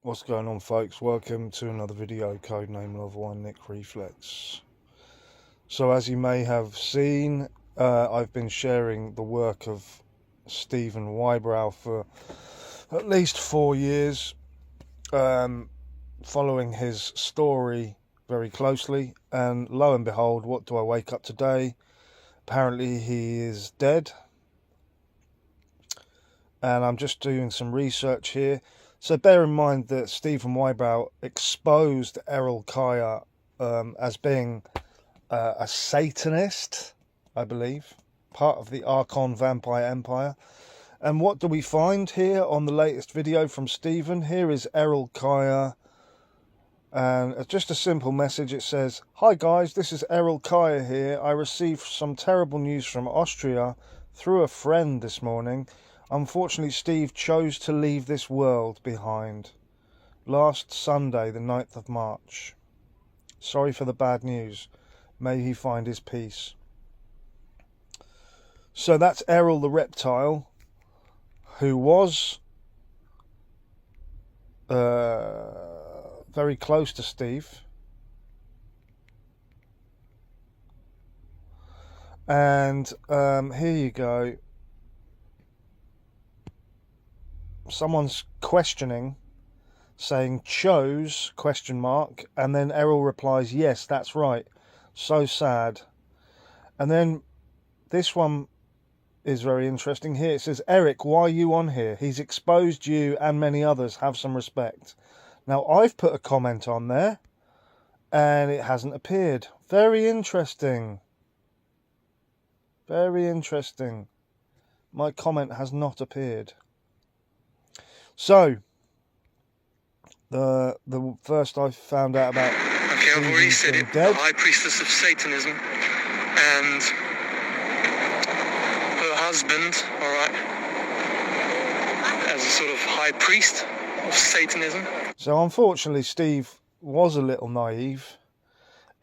What's going on, folks? Welcome to another video. CodenameLoveOne, Nick Reflex. So as you may have seen, I've been sharing the work of Stephen Whybrow for at least 4 years, following his story very closely, and lo and behold, what do I wake up today? Apparently he is dead, and I'm just doing some research here. So bear in mind that Stephen Whybrow exposed Errol Kaya as being a Satanist, I believe, part of the Archon vampire empire. And what do we find here on the latest video from Stephen? Here is Errol Kaya, and just a simple message. It says, "Hi guys, this is Errol Kaya here. I received some terrible news from Austria through a friend this morning. Unfortunately, Steve chose to leave this world behind last Sunday, the 9th of March. Sorry for the bad news. May he find his peace." So that's Errol the reptile, who was very close to Steve. And here you go. Someone's questioning, saying chose ? And then Errol replies, "Yes, that's right. So sad." And then this one is very interesting here. It says, "Eric, why are you on here? He's exposed you and many others. Have some respect." Now, I've put a comment on there and it hasn't appeared. Very interesting. Very interesting. My comment has not appeared. So, the first I found out about... Okay, I've already said it. The High Priestess of Satanism and her husband, alright, as a sort of high priest of Satanism. So unfortunately, Steve was a little naive,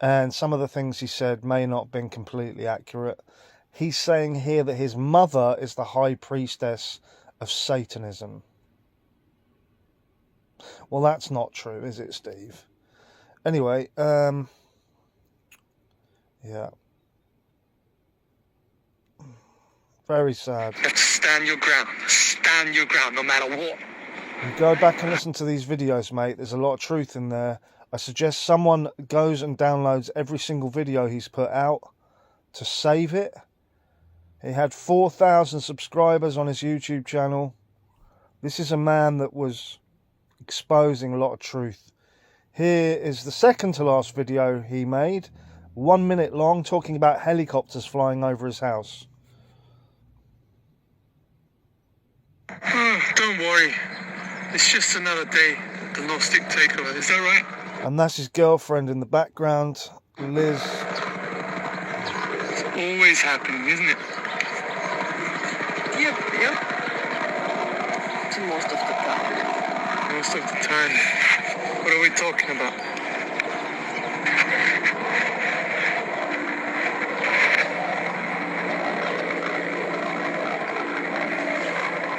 and some of the things he said may not have been completely accurate. He's saying here that his mother is the high priestess of Satanism. Well, that's not true, is it, Steve? Anyway, yeah. Very sad. You have to stand your ground. Stand your ground, no matter what. You go back and listen to these videos, mate. There's a lot of truth in there. I suggest someone goes and downloads every single video he's put out to save it. He had 4,000 subscribers on his YouTube channel. This is a man that was exposing a lot of truth. Here is the second to last video he made, 1 minute long, talking about helicopters flying over his house. Don't worry. It's just another day. The gnostic takeover. Is that right? And that's his girlfriend in the background, Liz. It's always happening, isn't it? Yep. Most of the time. Most of the time. What are we talking about?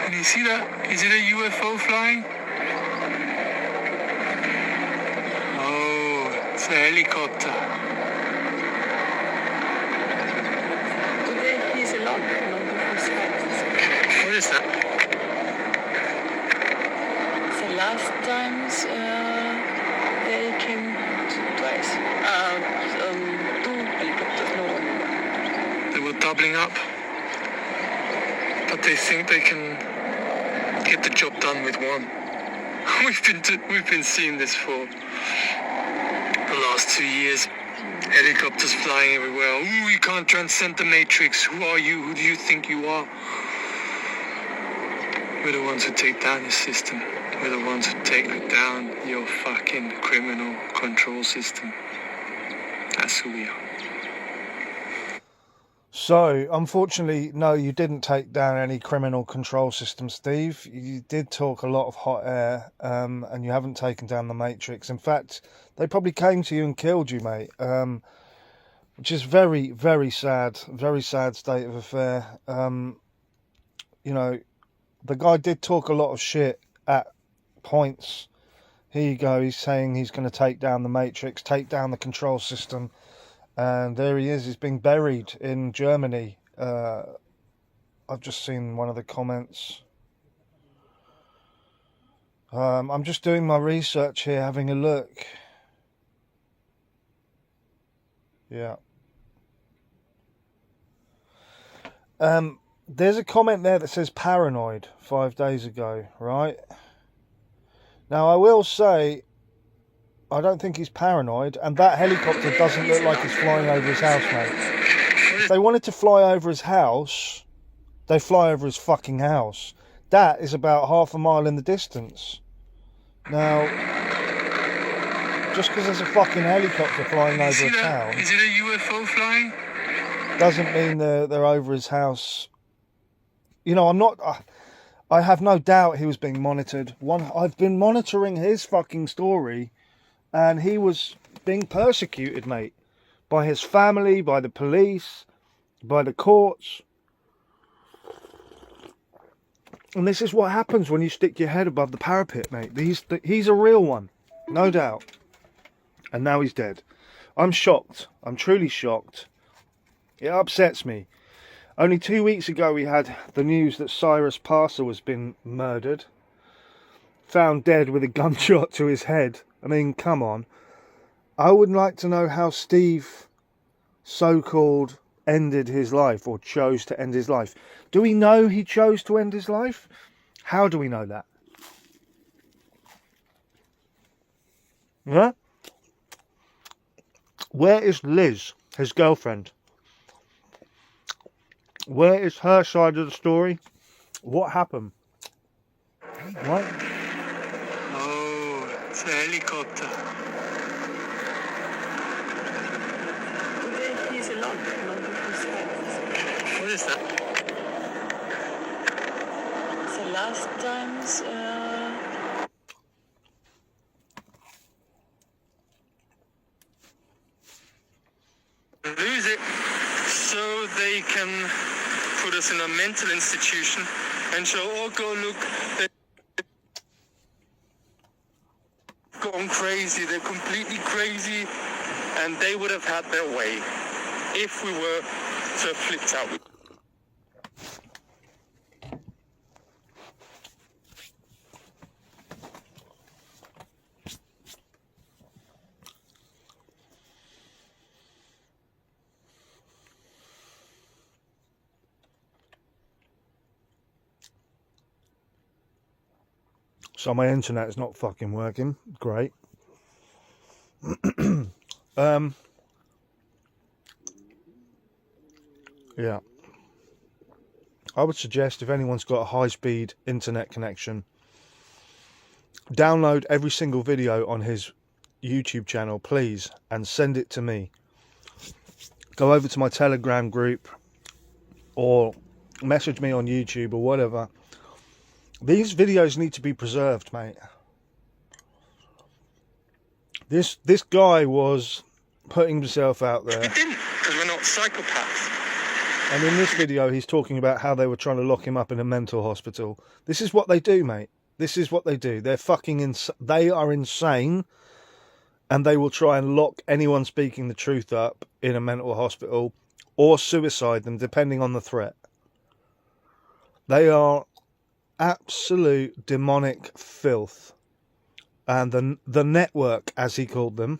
And you see that? Is it a UFO flying? Oh, it's a helicopter. Today he's alone. What is that? The last times they came twice. Two helicopters, no one. They were doubling up, but they think they can get the job done with one. We've been seeing this for the last 2 years. Helicopters flying everywhere. Ooh, you can't transcend the matrix. Who are you? Who do you think you are? We're the ones who take down the system. We're the ones who take down your fucking criminal control system. That's who we are. So, unfortunately, no, you didn't take down any criminal control system, Steve. You did talk a lot of hot air, and you haven't taken down the Matrix. In fact, they probably came to you and killed you, mate, which is very, very sad state of affair. You know, the guy did talk a lot of shit at points, Here you go, he's saying he's going to take down the Matrix, take down the control system. And there he is, he's being buried in Germany. I've just seen one of the comments. I'm just doing my research here, having a look. Yeah. There's a comment there that says paranoid 5 days ago, right? Now, I will say, I don't think he's paranoid, and that helicopter doesn't look like it's flying over his house, mate. If they wanted to fly over his house, they fly over his fucking house. That is about half a mile in the distance. Now, just because there's a fucking helicopter flying over a town... Is it a UFO flying? Doesn't mean they're over his house. You know, I'm not... I have no doubt he was being monitored. I've been monitoring his fucking story, and he was being persecuted, mate. By his family, by the police, by the courts. And this is what happens when you stick your head above the parapet, mate. He's a real one, no doubt. And now he's dead. I'm shocked. I'm truly shocked. It upsets me. Only 2 weeks ago we had the news that Cyrus Parser was been murdered. Found dead with a gunshot to his head. I mean, come on. I would like to know how Steve, so-called, ended his life, or chose to end his life. Do we know he chose to end his life? How do we know that? Yeah? Where is Liz, his girlfriend? Where is her side of the story? What happened? What? Oh, it's a helicopter. Today he's alone, not with his friends. What is that? The last times, Lose it so they can put us in a mental institution and show, oh, go look, they're gone crazy, they're completely crazy, and they would have had their way if we were to have flipped out. So my internet is not fucking working. Great. Yeah. I would suggest if anyone's got a high-speed internet connection, download every single video on his YouTube channel, please, and send it to me. Go over to my Telegram group or message me on YouTube or whatever. These videos need to be preserved, mate. This guy was putting himself out there. We didn't, because we're not psychopaths. And in this video, he's talking about how they were trying to lock him up in a mental hospital. This is what they do, mate. This is what they do. They're fucking they are insane. And they will try and lock anyone speaking the truth up in a mental hospital or suicide them, depending on the threat. They are absolute demonic filth. And the network, as he called them,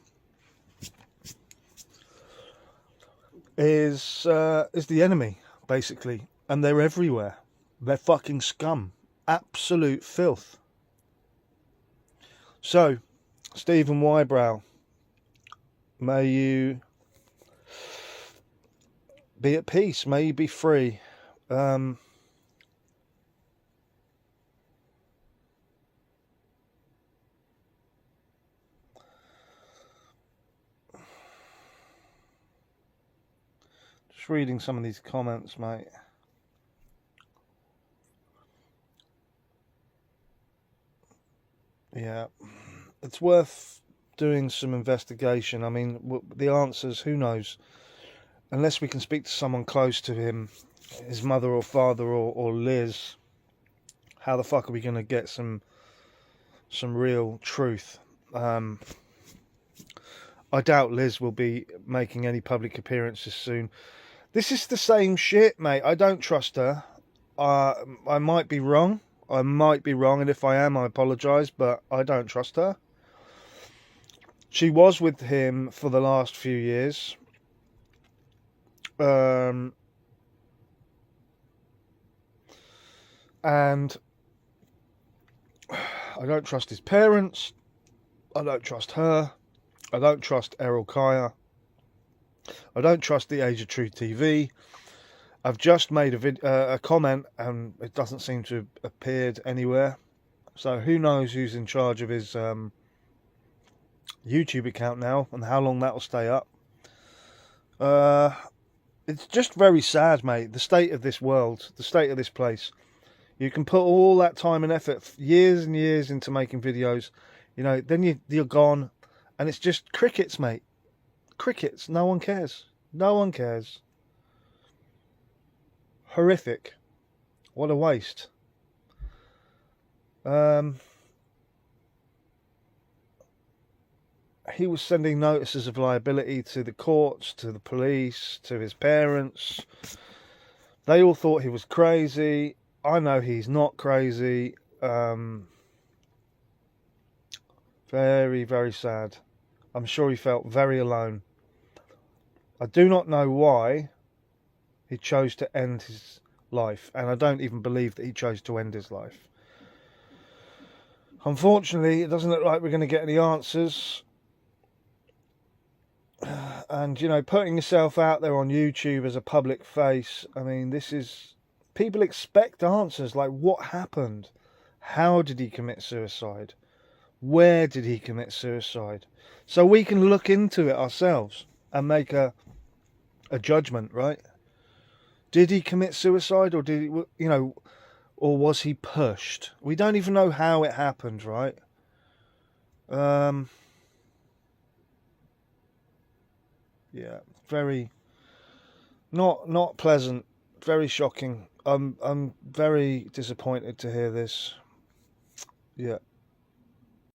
is the enemy, basically. And they're everywhere. They're fucking scum. Absolute filth. So, Stephen Whybrow, may you be at peace. May you be free. Just reading some of these comments, mate. Yeah, it's worth doing some investigation. I mean, the answers, who knows? Unless we can speak to someone close to him, his mother or father or Liz, how the fuck are we going to get some some real truth. I doubt Liz will be making any public appearances soon. This is the same shit, mate. I don't trust her. I might be wrong. And if I am, I apologise, but I don't trust her. She was with him for the last few years. And I don't trust his parents. I don't trust her. I don't trust Errol Kaya. I don't trust the Age of Truth TV. I've just made a comment and it doesn't seem to have appeared anywhere. So who knows who's in charge of his YouTube account now and how long that will stay up. It's just very sad, mate. The state of this world, the state of this place. You can put all that time and effort, years and years, into making videos. You know, then you're gone, and it's just crickets, mate. Crickets. No one cares. No one cares. Horrific. What a waste. He was sending notices of liability to the courts, to the police, to his parents. They all thought he was crazy. I know he's not crazy. Very, very sad. I'm sure he felt very alone. I do not know why he chose to end his life, and I don't even believe that he chose to end his life. Unfortunately, it doesn't look like we're going to get any answers. And, you know, putting yourself out there on YouTube as a public face, I mean, this is... People expect answers like, what happened? How did he commit suicide? Where did he commit suicide? So we can look into it ourselves and make a judgment, right? Did he commit suicide, or did he, you know, or was he pushed? We don't even know how it happened, right? Yeah, very not pleasant, very shocking. I'm very disappointed to hear this. Yeah.